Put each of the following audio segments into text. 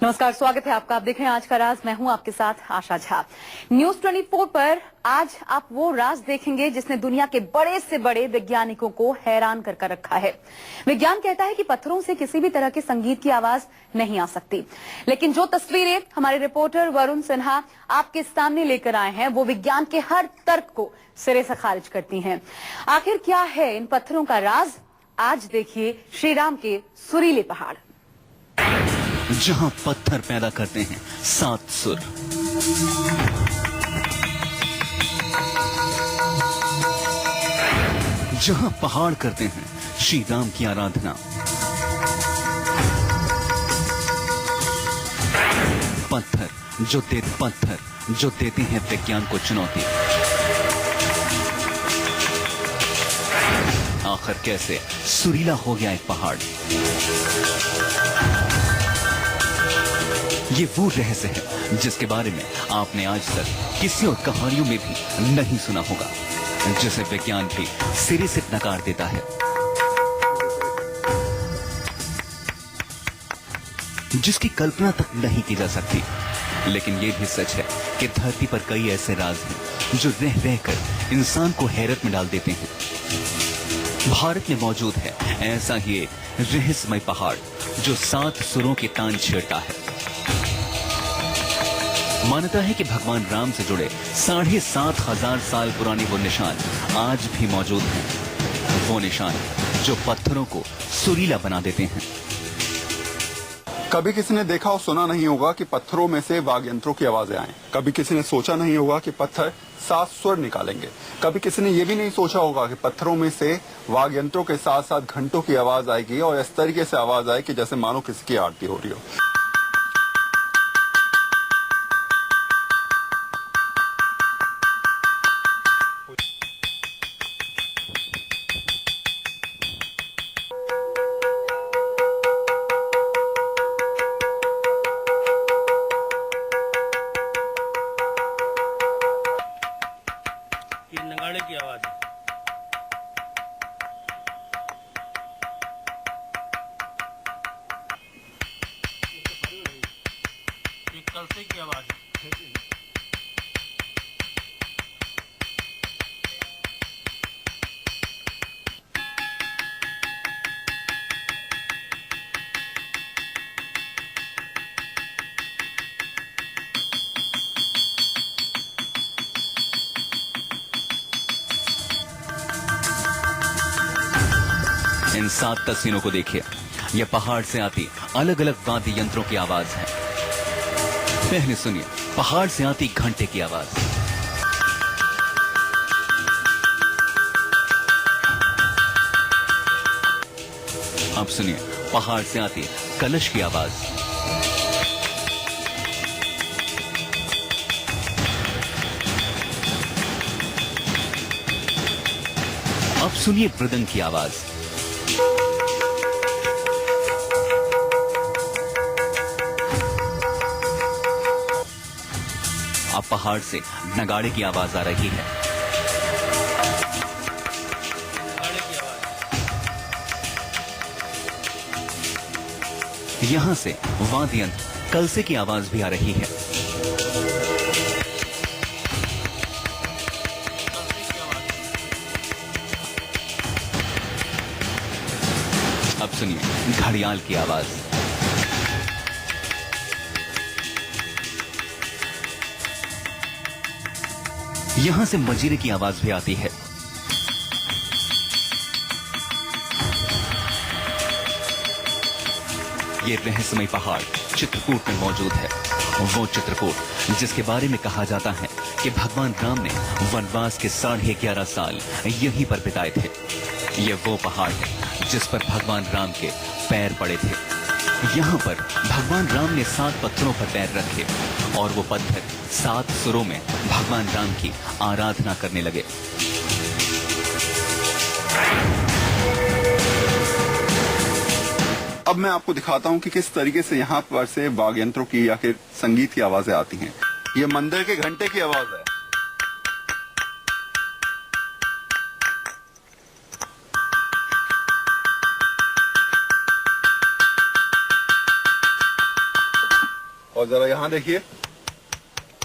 नमस्कार, स्वागत है आपका। आप देख रहे हैं आज का राज। मैं हूं आपके साथ आशा झा। न्यूज 24 पर आज आप वो राज देखेंगे जिसने दुनिया के बड़े से बड़े वैज्ञानिकों को हैरान कर रखा है। विज्ञान कहता है कि पत्थरों से किसी भी तरह के संगीत की आवाज नहीं आ सकती, लेकिन जो तस्वीरें हमारे रिपोर्टर वरुण सिन्हा आपके सामने लेकर आए हैं वो विज्ञान के हर तर्क को सिरे से खारिज करती हैं। आखिर क्या है इन पत्थरों का राज? आज देखिए श्रीराम के सुरीले पहाड़, जहां पत्थर पैदा करते हैं 7 सुर। जहां पहाड़ करते हैं श्री राम की आराधना। पत्थर जो देते हैं विज्ञान को चुनौती। आखिर कैसे सुरीला हो गया एक पहाड़? ये वो रहस्य है जिसके बारे में आपने आज तक किसी और कहानियों में भी नहीं सुना होगा, जिसे विज्ञान भी सिरे से नकार देता है। जिसकी कल्पना तक नहीं की जा सकती। लेकिन ये भी सच है कि धरती पर कई ऐसे राज हैं जो रह रहकर इंसान को हैरत में डाल देते हैं। भारत में मौजूद है ऐसा ही एक रहस्यमय पहाड़ जो 7 सुरों की तान छेड़ता है। मान्यता है कि भगवान राम से जुड़े 7,500 साल पुराने वो निशान आज भी मौजूद हैं। वो निशान जो पत्थरों को सुरीला बना देते हैं। कभी किसी ने देखा और सुना नहीं होगा कि पत्थरों में से वाद्य यंत्रों की आवाजें आए। कभी किसी ने सोचा नहीं होगा कि पत्थर 7 स्वर निकालेंगे। कभी किसी ने यह भी नहीं सोचा होगा कि पत्थरों में से वाद्य यंत्रों के साथ साथ घंटों की आवाज आएगी और इस तरीके से आवाज आए कि जैसे मानो किसी की आरती हो रही हो। ये नगाड़े की आवाज है। ये कलसे की आवाज है। इन 7 तस्वीरों को देखिए। यह पहाड़ से आती अलग अलग वाद्य यंत्रों की आवाज है। पहले सुनिए पहाड़ से आती घंटे की आवाज। अब सुनिए पहाड़ से आती कलश की आवाज। अब सुनिए मृदंग की आवाज। अब पहाड़ से नगाड़े की आवाज आ रही है। नगाड़े की आवाज। यहां से वाद्य यंत्र कलसे की आवाज भी आ रही है। अब सुनिए घड़ियाल की आवाज। यहां से मजीरे की आवाज भी आती है। ये रहस्यमय पहाड़ चित्रकूट में मौजूद है। वो चित्रकूट जिसके बारे में कहा जाता है कि भगवान राम ने वनवास के 11.5 साल यहीं पर बिताए थे। ये वो पहाड़ है जिस पर भगवान राम के पैर पड़े थे। यहाँ पर भगवान राम ने 7 पत्थरों पर पैर रखे और वो पत्थर 7 सुरों में भगवान राम की आराधना करने लगे। अब मैं आपको दिखाता हूं कि किस तरीके से यहाँ पर से वाद्य यंत्रों की या फिर संगीत की आवाजें आती हैं। ये मंदिर के घंटे की आवाज है। जरा यहाँ देखिए,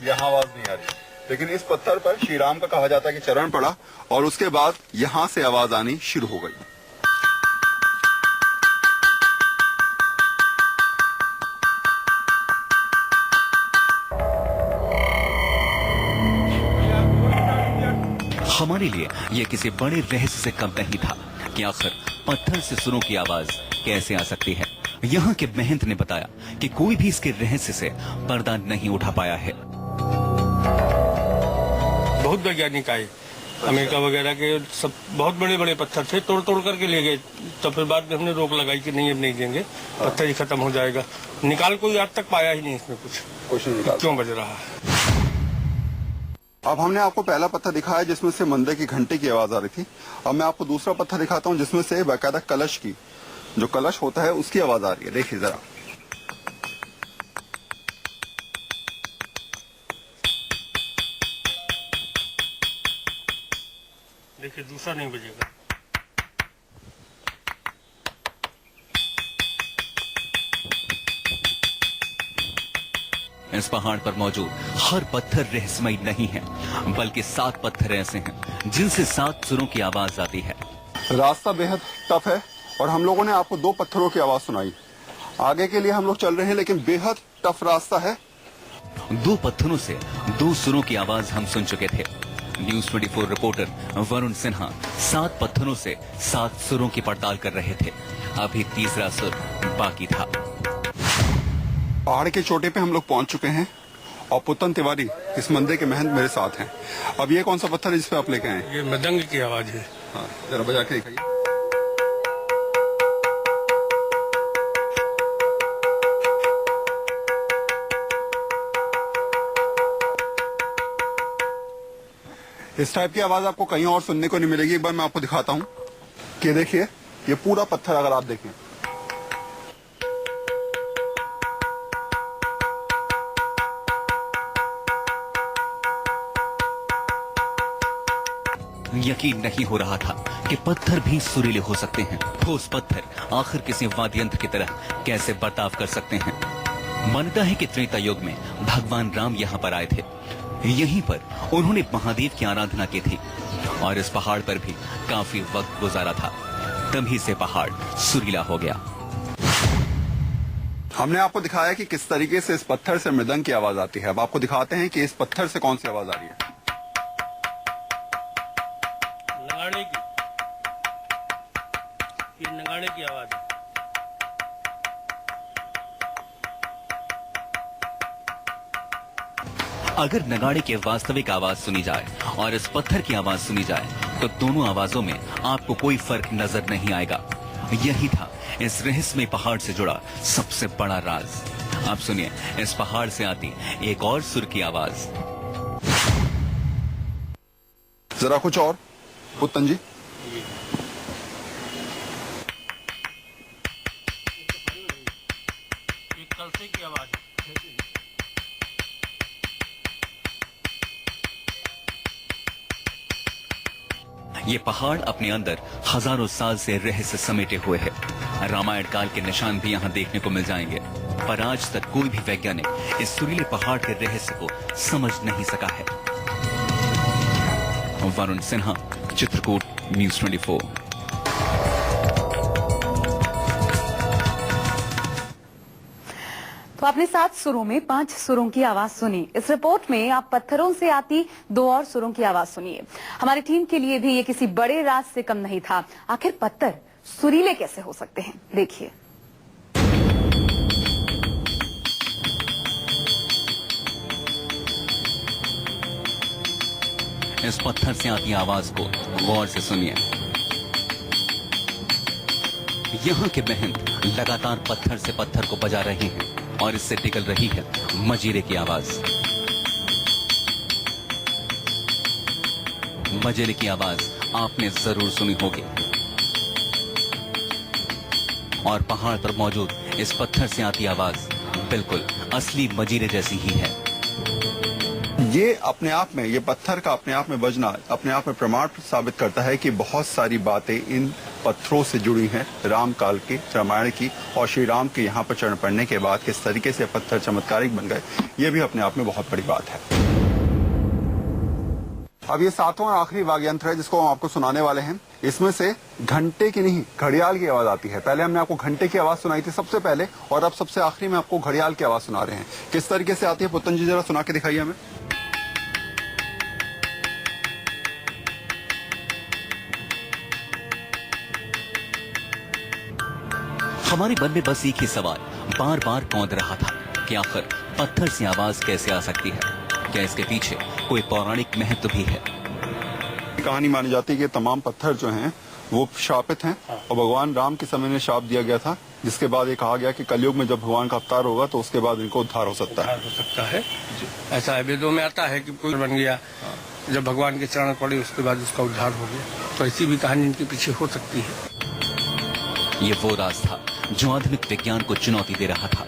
यहाँ आवाज नहीं आ रही, लेकिन इस पत्थर पर श्री राम का कहा जाता है कि चरण पड़ा और उसके बाद यहाँ से आवाज आनी शुरू हो गई। हमारे लिए यह किसी बड़े रहस्य से कम नहीं था कि आखिर पत्थर से सुरों की आवाज कैसे आ सकती है। यहाँ के महंत ने बताया कि कोई भी इसके रहस्य से पर्दा नहीं उठा पाया है। बहुत वैज्ञानिक आए अमेरिका वगैरह के, सब बहुत बड़े बड़े पत्थर थे, तोड़ तोड़ करके ले गए। तो फिर बाद में हमने रोक लगाई कि नहीं, अब नहीं देंगे, पत्थर ही खत्म हो जाएगा। निकाल कोई आज तक पाया ही नहीं इसमें कुछ नहीं निकाल। क्यों बज रहा है। अब हमने आपको पहला पत्थर दिखाया जिसमें से मंदिर की घंटे की आवाज आ रही थी। अब मैं आपको दूसरा पत्थर दिखाता हूँ जिसमें से बाकायदा कलश की, जो कलश होता है उसकी आवाज आ रही है। देखिए जरा, देखिए दूसरा नहीं बजेगा। इस पहाड़ पर मौजूद हर पत्थर रहस्यमय नहीं है, बल्कि 7 पत्थर ऐसे हैं जिनसे 7 सुरों की आवाज आती है। रास्ता बेहद टफ है और हम लोगों ने आपको 2 पत्थरों की आवाज सुनाई। आगे के लिए हम लोग चल रहे हैं, लेकिन बेहद टफ रास्ता है। 2 पत्थरों से 2 सुरों की आवाज हम सुन चुके थे। न्यूज़ 24 रिपोर्टर वरुण सिन्हा 7 पत्थरों से 7 सुरों की पड़ताल कर रहे थे। अभी तीसरा सुर बाकी था। पहाड़ के चोटी पे हम लोग पहुंच चुके हैं और पुतन तिवारी इस मंदिर के महंत मेरे साथ हैं। अब ये कौन सा पत्थर है जिस पे आप लेके आए? ये मृदंग की आवाज है। हाँ, जरा बजा के दिखाइए। इस टाइप की आवाज आपको कहीं और सुनने को नहीं मिलेगी। एक बार मैं आपको दिखाता हूँ कि देखिए, ये पूरा पत्थर अगर आप देखें, यकीन नहीं हो रहा था कि पत्थर भी सुरीले हो सकते हैं। ठोस पत्थर आखिर किसी वाद्य यंत्र की तरह कैसे बर्ताव कर सकते हैं। मानता है कि त्रेता युग में भगवान राम यहाँ पर आए थे। यहीं पर उन्होंने महादेव की आराधना की थी और इस पहाड़ पर भी काफी वक्त गुजारा था। तभी से पहाड़ सुरीला हो गया। हमने आपको दिखाया कि किस तरीके से इस पत्थर से मृदंग की आवाज आती है। अब आपको दिखाते हैं कि इस पत्थर से कौन सी आवाज आ रही है। नगाड़े की, ये नगाड़े की आवाज है। अगर नगाड़े की वास्तविक आवाज सुनी जाए और इस पत्थर की आवाज सुनी जाए तो दोनों आवाजों में आपको कोई फर्क नजर नहीं आएगा। यही था इस रहस्यमय पहाड़ से जुड़ा सबसे बड़ा राज। आप सुनिए इस पहाड़ से आती एक और सुर की आवाज। जरा कुछ और पुतन जी। एक कलसे की आवाज है। ये पहाड़ अपने अंदर हजारों साल से रहस्य समेटे हुए है। रामायण काल के निशान भी यहाँ देखने को मिल जाएंगे, पर आज तक कोई भी वैज्ञानिक इस सुरीले पहाड़ के रहस्य को समझ नहीं सका है। वरुण सिन्हा, चित्रकूट, न्यूज़ 24। तो आपने 7 सुरों में 5 सुरों की आवाज सुनी। इस रिपोर्ट में आप पत्थरों से आती 2 और सुरों की आवाज सुनिए। हमारी टीम के लिए भी ये किसी बड़े राज से कम नहीं था। आखिर पत्थर सुरीले कैसे हो सकते हैं, देखिए। इस पत्थर से आती आवाज को गौर से सुनिए। यहाँ के महंत लगातार पत्थर से पत्थर को बजा रहे हैं और इससे निकल रही है मजीरे की आवाज। मजीरे की आवाज आपने जरूर सुनी होगी और पहाड़ पर मौजूद इस पत्थर से आती आवाज बिल्कुल असली मजीरे जैसी ही है। ये अपने आप में, ये पत्थर का अपने आप में बजना अपने आप में प्रमाण साबित करता है कि बहुत सारी बातें इन पत्थरों से जुड़ी हैं, राम काल की, रामायण की, और श्री राम के यहाँ पर चरण पड़ने के बाद किस तरीके से पत्थर चमत्कारिक बन गए, ये भी अपने आप में बहुत बड़ी बात है। अब ये 7वां और आखिरी वाद्य यंत्र है जिसको हम आपको सुनाने वाले हैं। इसमें से घंटे की नहीं, घड़ियाल की आवाज आती है। पहले हमने आपको घंटे की आवाज सुनाई थी सबसे पहले, और अब सबसे आखिरी में आपको घड़ियाल की आवाज सुना रहे हैं। किस तरीके से आती है पुतन जी, जरा सुना के दिखाइए हमें। हमारे मन में बस एक ही सवाल बार बार कौंध रहा था कि आखिर पत्थर से आवाज कैसे आ सकती है? क्या इसके पीछे कोई पौराणिक महत्व भी है? कहानी मानी जाती है कि तमाम पत्थर जो हैं वो शापित हैं, और भगवान राम के समय में शाप दिया गया था, जिसके बाद ये कहा गया कि कलयुग में जब भगवान का अवतार होगा तो उसके बाद इनको उद्धार हो सकता है। हो सकता है, ऐसा है वेदों में आता है कि कोई बन गया, जब भगवान के चरण पड़े उसके बाद उसका उद्धार हो गया, तो ऐसी भी कहानी इनके पीछे हो सकती है। ये वो राज था जो आधुनिक विज्ञान को चुनौती दे रहा था।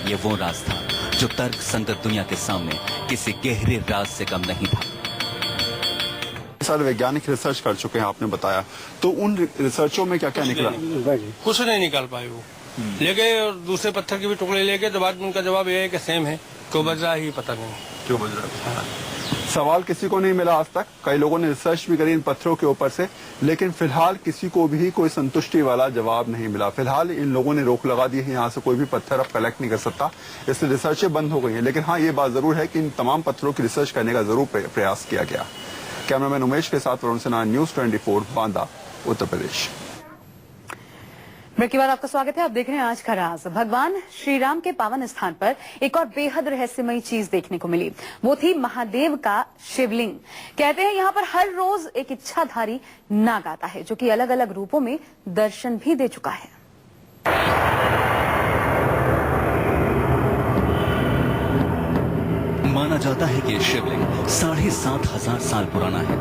ये वो राज था जो तर्क संगत दुनिया के सामने किसी गहरे राज से कम नहीं था। सारे वैज्ञानिक रिसर्च कर चुके हैं, आपने बताया, तो उन रिसर्चों में क्या क्या निकला? कुछ नहीं निकाल पाए वो। ले गए और दूसरे पत्थर के भी टुकड़े ले गए, तो बाद में उनका जवाब ये है कि सेम है, क्यों बज रहा है ये पता नहीं। क्यों बज रहा है? सवाल किसी को नहीं मिला आज तक। कई लोगों ने रिसर्च भी करी इन पत्थरों के ऊपर से, लेकिन फिलहाल किसी को भी कोई संतुष्टि वाला जवाब नहीं मिला। फिलहाल इन लोगों ने रोक लगा दी है, यहाँ से कोई भी पत्थर अब कलेक्ट नहीं कर सकता, इसलिए रिसर्चें बंद हो गई हैं। लेकिन हाँ, ये बात जरूर है कि इन तमाम पत्थरों की रिसर्च करने का जरूर प्रयास किया गया। कैमरामैन उमेश के साथ वरुण सिन्हा, न्यूज़ 24, बांदा, उत्तर प्रदेश। ब्रेक के बाद आपका स्वागत है। आप देख रहे हैं आज का राज। भगवान श्री राम के पावन स्थान पर एक और बेहद रहस्यमयी चीज देखने को मिली। वो थी महादेव का शिवलिंग। कहते हैं यहाँ पर हर रोज एक इच्छाधारी नाग आता है, जो कि अलग अलग रूपों में दर्शन भी दे चुका है। माना जाता है कि शिवलिंग 7,500 साल पुराना है।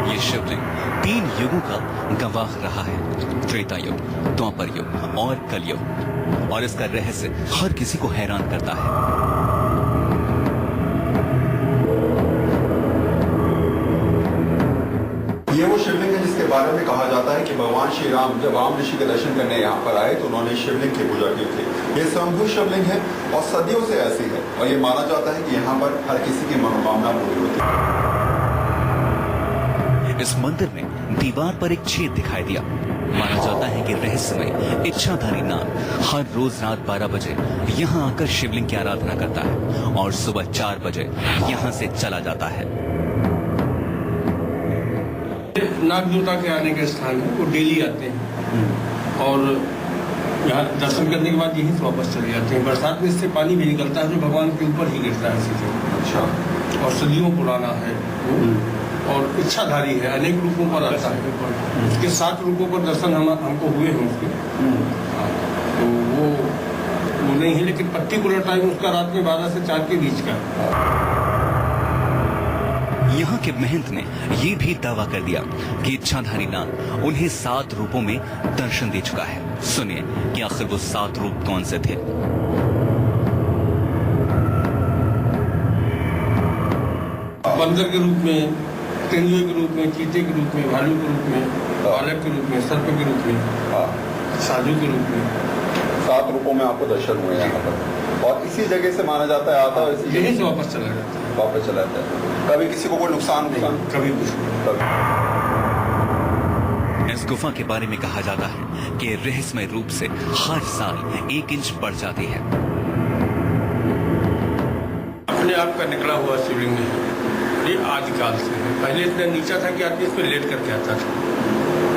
ये शिवलिंग 3 युगों का गवाह रहा है, त्रेता युग, द्वापर युग और कलयुग, और इसका रहस्य हर किसी को हैरान करता है। ये वो शिवलिंग है जिसके बारे में कहा जाता है कि भगवान श्री राम जब राम ऋषि के दर्शन करने यहाँ पर आए तो उन्होंने शिवलिंग की पूजा की थी। ये स्वयंभू शिवलिंग है और सदियों से ऐसी है, और ये माना जाता है कि यहाँ पर हर किसी की मनोकामना पूरी होती है। इस मंदिर में दीवार पर एक छेद दिखाई दिया। माना जाता है कि रहस्यमय इच्छाधारी नाग हर रोज रात 12 बजे यहाँ आकर शिवलिंग की आराधना करता है और सुबह 4 बजे यहाँ से चला जाता है। नाग देवता के आने के स्थान है, वो डेली आते हैं और यहाँ दर्शन करने के बाद यहीं से वापस चले जाते हैं। बरसात में इससे पानी भी निकलता है जो भगवान के ऊपर ही गिरता है सीधे। अच्छा। और सदियों पुराना है वो, और इच्छाधारी है, अनेक रूपों पर आता है। उसके 7 रूपों पर दर्शन हमको हुए हैं उसके। तो वो नहीं है, लेकिन पर्टिकुलर टाइम उसका रात में 12 से 4 के बीच का। यहाँ के महंत ने ये भी दावा कर दिया कि इच्छाधारी नाग उन्हें 7 रूपों में दर्शन दे चुका है। सुनिए कि आखिर वो 7 रूप कौन से थे। बंदर के रूप में, तेंदुए के रूप में, चीते के रूप में, भालू के रूप में, बालक के रूप में, सर्प के रूप में, साधु के रूप में। 7 रूपों में आपको दर्शन हुए यहाँ पर, और इसी जगह से माना जाता है आता है, यहीं से वापस चला जाता है। वापस चला जाता है। कभी किसी को कोई नुकसान नहीं, कभी कुछ नहीं। इस गुफा के बारे में कहा जाता है कि रहस्यमय रूप से हर साल 1 इंच बढ़ जाती है। अपने आप का निकला हुआ शिवलिंग है, ये आदिकाल से है। पहले इतना नीचा था कि आदमी इस पर लेट करके आता था।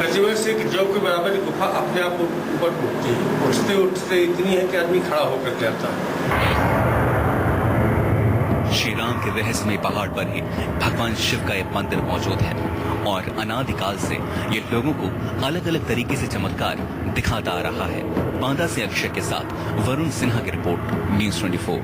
ऐसी वजह से जब के बराबर गुफा अपने आप ऊपर उठती है, उठते उठते इतनी है कि आदमी खड़ा होकर के आता है। श्री राम के रहस्यमय पहाड़ पर ही भगवान शिव का एक मंदिर मौजूद है, और अनादिकाल से ये लोगों को अलग अलग तरीके से चमत्कार दिखाता आ रहा है। बांदा से अक्षय के साथ वरुण सिन्हा की रिपोर्ट, न्यूज़ 24।